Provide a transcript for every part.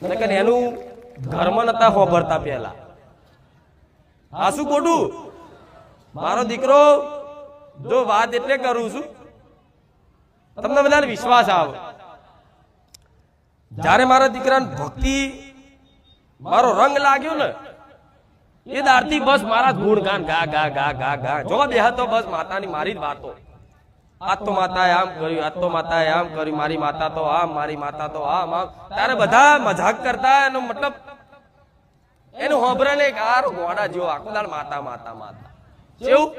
નકર એનું ઘરમાં નતા હોભરતા પહેલા આ શું ખોટું મારો દીકરો જો વાત એટલે કરું છું તમને બધાને વિશ્વાસ આવે જ્યારે મારા દીકરાને ભક્તિ મારો રંગ લાગ્યો ને એ દારથી બસ મારા ગુણગાન ગા ગા ગા ગા ગા જો બેહ તો બસ માતાની મારી જ વાતો આજ તો માતાએ આમ કર્યું આજ તો માતાએ આમ કર્યું મારી માતા તો આમ મારી માતા તો આમ આમ ત્યારે બધા મજાક કરતા એનો મતલબ એનું હોબરાને કાર ગોડા જેવો આખો દાડ માતા માતા માતા કેવું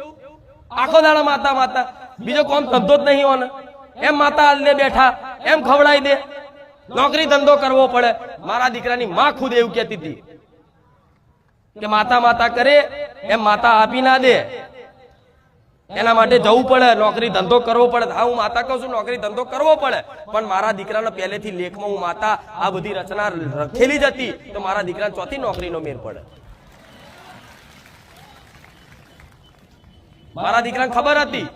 આખો દાડ માતા માતા બીજો કોમ ધંધો જ નહીં હોને એમ માતા આલને બેઠા એમ ખવડાવી દે નોકરી ધંધો કરવો પડે મારા દીકરાની માં ખુદ એવું કહેતી હતી કે માતા માતા કરે એમ માતા આપી ના દે એના માટે જવું પડે નોકરી ધંધો કરવો પડે હા હું માતા કહું છું નોકરી ધંધો કરવો પડે પણ મારા દીકરાને પહેલેથી લેખમાં હું માતા આ બધી રચના લખેલી જ હતી તો મારા દીકરાને ચોથી નોકરીનો મેર પડે મારા દીકરાને ખબર હતી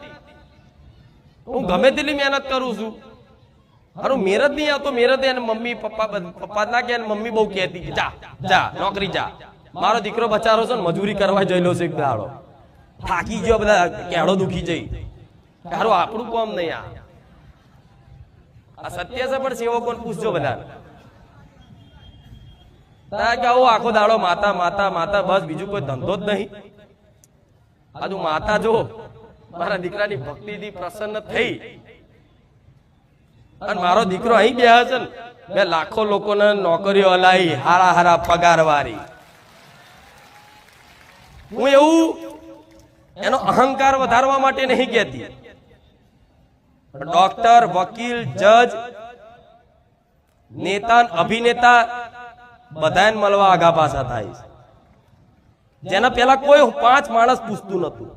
હું ગમે તેટલી મહેનત કરું છું હારું મેર જ નહીં આવતો મેર જ એને મમ્મી પપ્પા ના કે મમ્મી બહુ કહેતી જા જા નોકરી જા મારો દીકરો બચારો છે ને મજૂરી કરવા જયેલો છે એક દાડો થાકી ગયો બધા કેળો દુખી જઈ હારું આપણું કોમ નહીં આ સત્ય છે પણ સેવકોને પૂછજો બધા કે આવો આખો દાડો માતા માતા માતા બસ બીજું કોઈ ધંધો જ નહીં આજુ માતા જો મારા દીકરાની ભક્તિથી પ્રસન્ન થઈ અને મારો દીકરો અહીં બે છે ને મેં લાખો લોકોને નોકરીઓ હલાવી હારા હારા પગાર વાળી હું એવું એનો અહંકાર વધારવા માટે નહીં કહેતી ડોક્ટર વકીલ જજ નેતા અભિનેતા બધાને મળવા આગા પાછા થાય જેના પેલા કોઈ 5 માણસ પૂછતું નતું